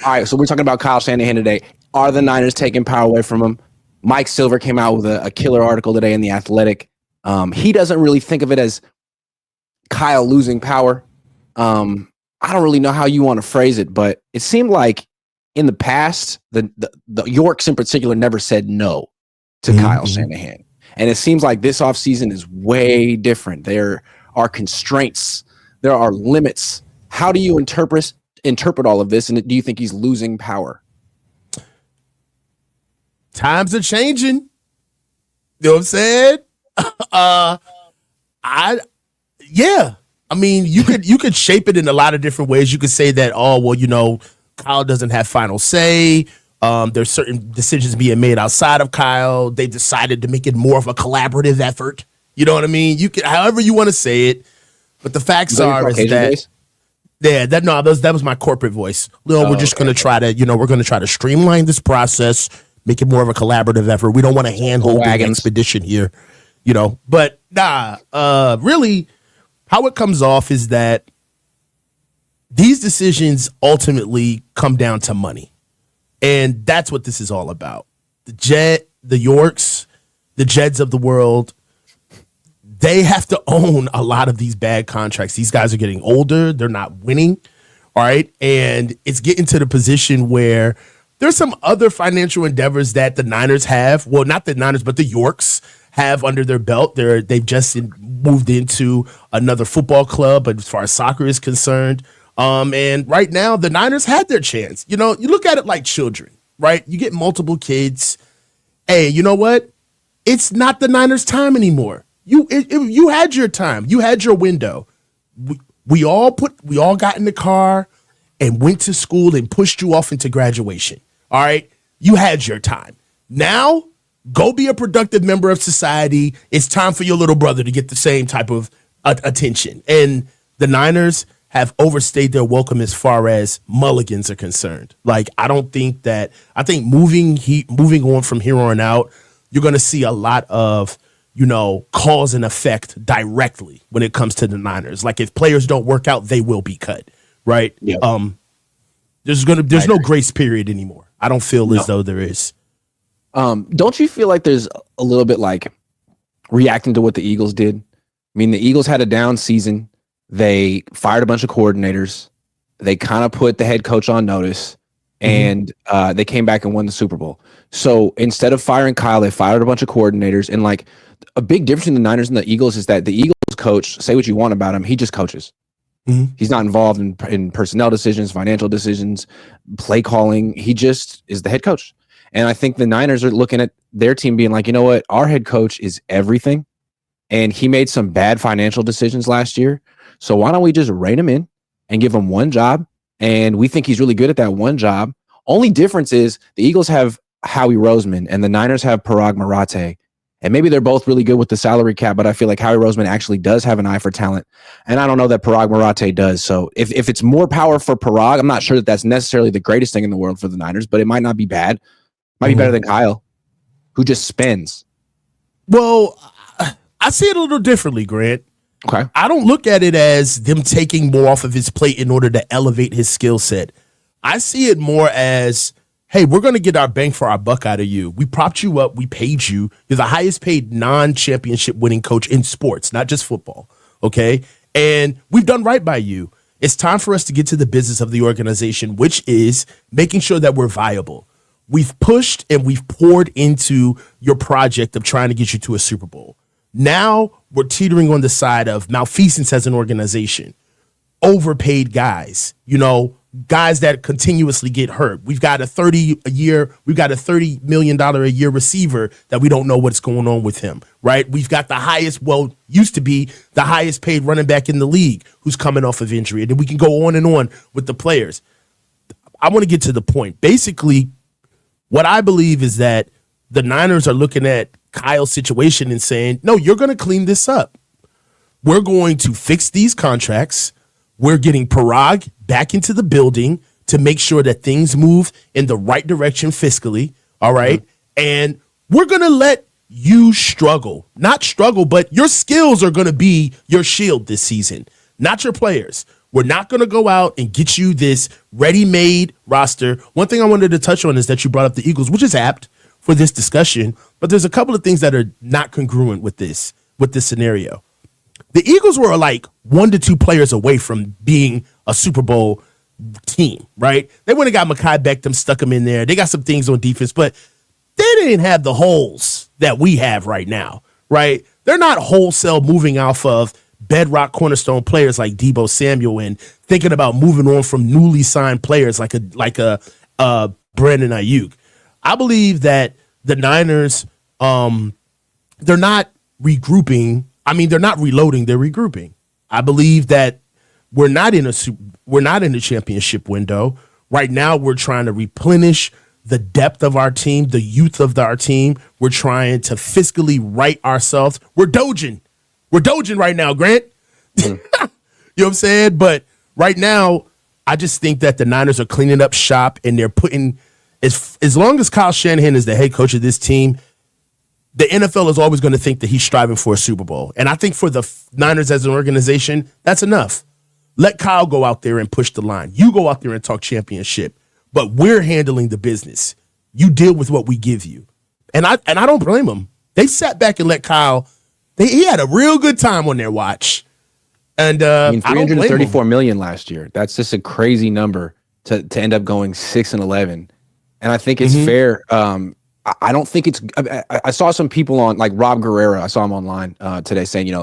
All right, so we're talking about Kyle Shanahan today. Are the Niners taking power away from him? Mike Silver came out with a killer article today in The Athletic. He doesn't really think of it as Kyle losing power. I don't really know how you want to phrase it, but it seemed like in the past, the Yorks in particular never said no to Kyle Shanahan. And it seems like this offseason is way different. There are constraints. There are limits. How do you interpret all of this? And do you think he's losing power? Times are changing. You know what I'm saying? I mean, you could shape it in a lot of different ways. You could say that, Kyle doesn't have final say. There's certain decisions being made outside of Kyle. They decided to make it more of a collaborative effort. You know what I mean? You can, however you want to say it, but the facts are is that. Yeah, that was my corporate voice. We're just going to try to streamline this process, make it more of a collaborative effort. We don't want a hand-holding expedition here, But really, how it comes off is that these decisions ultimately come down to money. And that's what this is all about. The Yorks, the Jeds of the world, they have to own a lot of these bad contracts. These guys are getting older. They're not winning. All right. And it's getting to the position where there's some other financial endeavors that the Niners have. Well, not the Niners, but the Yorks have under their belt. They've just moved into another football club, but as far as soccer is concerned. And right now, the Niners had their chance. You look at it like children, right? You get multiple kids. Hey, you know what? It's not the Niners' time anymore. You had your time. You had your window. We all got in the car and went to school and pushed you off into graduation. All right? You had your time. Now, go be a productive member of society. It's time for your little brother to get the same type of attention. And the Niners have overstayed their welcome as far as mulligans are concerned. Like, I think moving on from here on out, you're going to see a lot of cause and effect directly when it comes to the Niners. Like, if players don't work out, they will be cut, right? Yep. There's no grace period anymore. I don't feel as though there is. Don't you feel like there's a little bit like reacting to what the Eagles did? I mean, the Eagles had a down season. They fired a bunch of coordinators. They kind of put the head coach on notice, and they came back and won the Super Bowl. So instead of firing Kyle, they fired a bunch of coordinators. And like, a big difference in the Niners and the Eagles is that the Eagles coach, say what you want about him, he just coaches. He's not involved in personnel decisions, financial decisions, play calling. He just is the head coach. And I think the Niners are looking at their team being like, you know what? Our head coach is everything. And he made some bad financial decisions last year. So why don't we just rein him in and give him one job? And we think he's really good at that one job. Only difference is the Eagles have Howie Roseman and the Niners have Parag Marathe. And maybe they're both really good with the salary cap, but I feel like Howie Roseman actually does have an eye for talent. And I don't know that Parag Marathe does. So if it's more power for Parag, I'm not sure that that's necessarily the greatest thing in the world for the Niners, but it might not be bad. Might be better than Kyle, who just spends. Well, I see it a little differently, Grant. Okay. I don't look at it as them taking more off of his plate in order to elevate his skill set. I see it more as, hey, we're going to get our bang for our buck out of you. We propped you up. We paid you. You're the highest paid non-championship winning coach in sports, not just football. Okay. And we've done right by you. It's time for us to get to the business of the organization, which is making sure that we're viable. We've pushed and we've poured into your project of trying to get you to a Super Bowl. Now we're teetering on the side of malfeasance as an organization, overpaid guys, guys that continuously get hurt. We've got a $30 million a year receiver that we don't know what's going on with him, right? We've got used to be the highest paid running back in the league who's coming off of injury. And then we can go on and on with the players. I want to get to the point. Basically, what I believe is that the Niners are looking at Kyle's situation and saying, no, you're going to clean this up. We're going to fix these contracts. We're getting Parag back into the building to make sure that things move in the right direction fiscally. All right. And we're going to let you not struggle, but your skills are going to be your shield this season, not your players. We're not going to go out and get you this ready-made roster. One thing I wanted to touch on is that you brought up the Eagles, which is apt for this discussion, but there's a couple of things that are not congruent with this scenario. The Eagles were like 1 to 2 players away from being a Super Bowl team, right? They went and got Mekhi Beckham, stuck him in there. They got some things on defense, but they didn't have the holes that we have right now, right? They're not wholesale moving off of bedrock cornerstone players like Deebo Samuel and thinking about moving on from newly signed players like a Brandon Ayuk. I believe that the Niners, they're not regrouping. I mean, they're not reloading, they're regrouping. I believe that we're not in a championship window. Right now, we're trying to replenish the depth of our team, the youth of our team. We're trying to fiscally right ourselves. We're doging. We're doging right now, Grant. You know what I'm saying? But right now, I just think that the Niners are cleaning up shop and they're putting, as long as Kyle Shanahan is the head coach of this team, the NFL is always going to think that he's striving for a Super Bowl. And I think for the Niners as an organization, that's enough. Let Kyle go out there and push the line. You go out there and talk championship, but we're handling the business. You deal with what we give you. And I don't blame them. They sat back and let Kyle, he had a real good time on their watch. And I mean, $334 million last year. That's just a crazy number to end up going 6-11. And I think it's fair. I don't think it's. I saw some people on like Rob Guerrero. I saw him online today saying,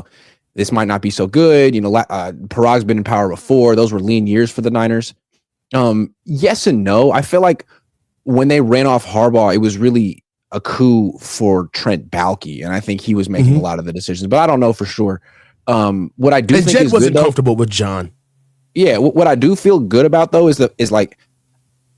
this might not be so good. Parag's been in power before. Those were lean years for the Niners. Yes and no. I feel like when they ran off Harbaugh, it was really a coup for Trent Baalke, and I think he was making a lot of the decisions. But I don't know for sure. What I do think Jed is wasn't good, comfortable with John. Yeah, what I do feel good about though is like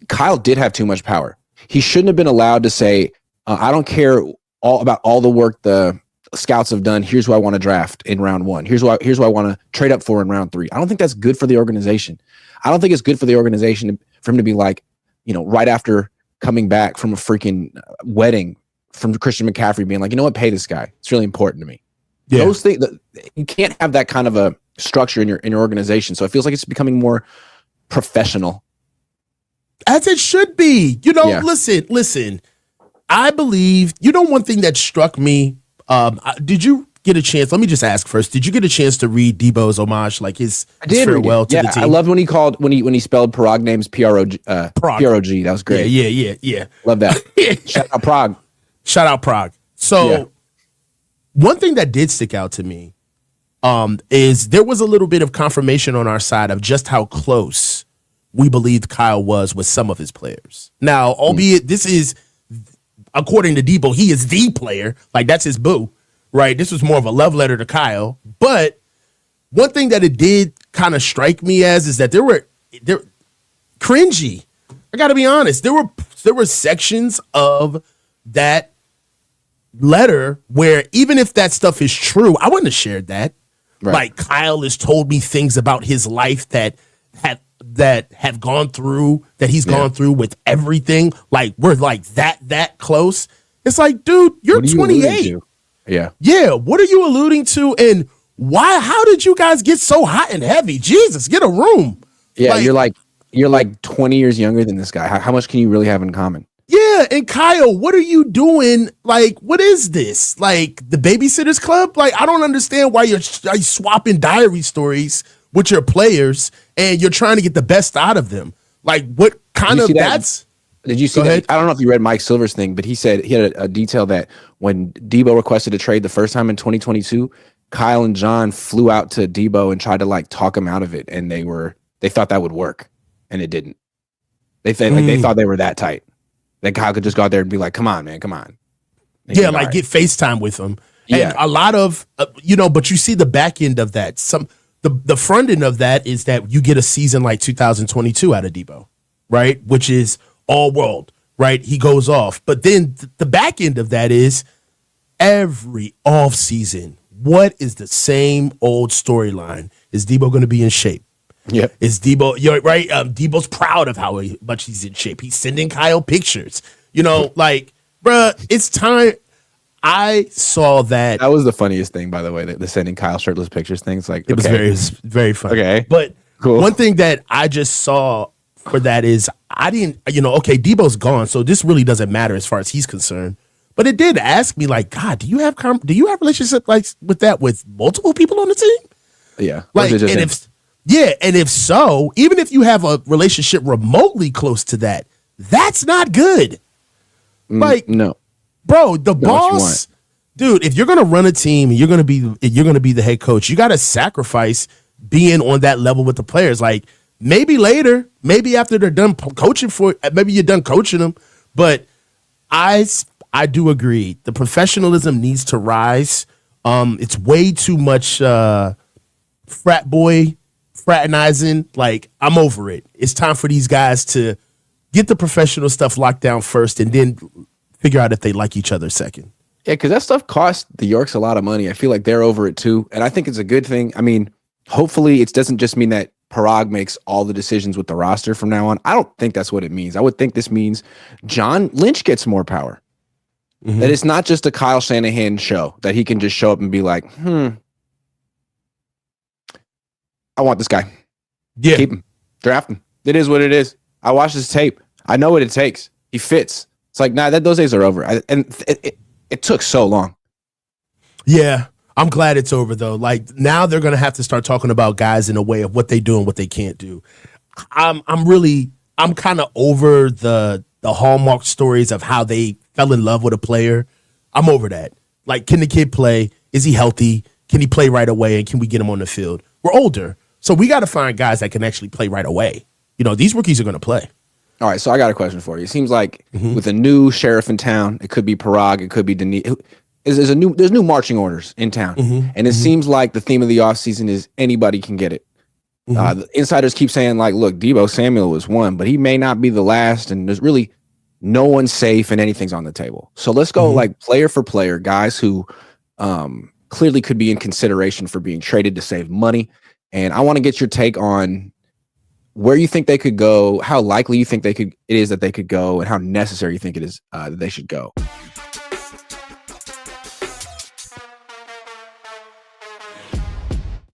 Kyle did have too much power. He shouldn't have been allowed to say, I don't care about all the work the scouts have done. Here's who I want to draft in round 1. Here's who I want to trade up for in round 3. I don't think that's good for the organization. I don't think it's good for the organization for him to be like, right after coming back from a freaking wedding from Christian McCaffrey being like, you know what, pay this guy. It's really important to me. Yeah. Those things, you can't have that kind of a structure in your organization. So it feels like it's becoming more professional. As it should be. Listen. I believe, one thing that struck me, did you get a chance? Let me just ask first. Did you get a chance to read Deebo's homage, like his farewell to the team? I loved when he spelled Parag names P-R-O-G. P-R-O-G. That was great. Yeah. Love that. Shout out Prague. So one thing that did stick out to me is there was a little bit of confirmation on our side of just how close we believed Kyle was with some of his players. Now, albeit this is, according to Deebo, he is the player. Like, that's his boo, right? This was more of a love letter to Kyle. But one thing that it did kind of strike me as is that they're cringy. I got to be honest. There were sections of that letter where even if that stuff is true, I wouldn't have shared that. Right. Like, Kyle has told me things about his life that have gone through, that he's gone through with everything. Like, we're like that close. It's like, dude, you're 28. Yeah. What are you alluding to? And why? How did you guys get so hot and heavy? Jesus, get a room. Yeah, you're like 20 years younger than this guy. How much can you really have in common? Yeah, and Kyle, what are you doing? Like, what is this? Like, the Babysitters Club? Like, I don't understand why you're swapping diary stories with your players and you're trying to get the best out of them. Like, what kind of that's? Did you see that? I don't know if you read Mike Silver's thing, but he said he had a detail that when Deebo requested a trade the first time in 2022, Kyle and John flew out to Deebo and tried to like talk him out of it, and they thought that would work, and it didn't. They thought they were that tight that Kyle could just go out there and be like, "Come on, man, come on." Yeah, like get FaceTime with him. And a lot of but you see the back end of that. The front end of that is that you get a season like 2022 out of Deebo, right? Which is all world, right? He goes off. But then the back end of that is every offseason, what is the same old storyline? Is Deebo going to be in shape? Yeah. Is Deebo, you're right? Deebo's proud of how much he's in shape. He's sending Kyle pictures. Like, bruh, it's time. I saw that. That was the funniest thing, by the way, the sending Kyle shirtless pictures things. Like, it was very, very funny. Okay. But Cool. One thing that I just saw for that is I didn't, okay, Debo's gone, so this really doesn't matter as far as he's concerned. But it did ask me, like, God, do you have relationship like with that with multiple people on the team? Yeah. Like, and if so, even if you have a relationship remotely close to that, that's not good. Like, no, bro, the boss, dude. If you're gonna run a team and you're gonna be the head coach, you got to sacrifice being on that level with the players. Like, maybe later, maybe after they're done coaching maybe you're done coaching them. But I do agree, the professionalism needs to rise. It's way too much fraternizing. Like, I'm over it. It's time for these guys to get the professional stuff locked down first and then figure out if they like each other second. Yeah, because that stuff cost the Yorks a lot of money. I feel like they're over it too. And I think it's a good thing. I mean, hopefully it doesn't just mean that Parag makes all the decisions with the roster from now on. I don't think that's what it means. I would think this means John Lynch gets more power. Mm-hmm. That it's not just a Kyle Shanahan show, that he can just show up and be like, I want this guy. Yeah. Keep him. Draft him. It is what it is. I watched his tape. I know what it takes. He fits. It's like, nah, those days are over. It took so long. Yeah. I'm glad it's over, though. Like, now they're going to have to start talking about guys in a way of what they do and what they can't do. I'm kind of over the Hallmark stories of how they fell in love with a player. I'm over that. Like, can the kid play? Is he healthy? Can he play right away? And can we get him on the field? We're older, so we got to find guys that can actually play right away. These rookies are going to play. All right, so I got a question for you. It seems like with a new sheriff in town, it could be Parag, it could be Denis. There's new marching orders in town, and it seems like the theme of the offseason is anybody can get it. The insiders keep saying, like, look, Deebo Samuel was one, but he may not be the last, and there's really no one's safe and anything's on the table. So let's go like player for player, guys who clearly could be in consideration for being traded to save money. And I want to get your take on where you think they could go, how likely you think it is that they could go, and how necessary you think it is that they should go.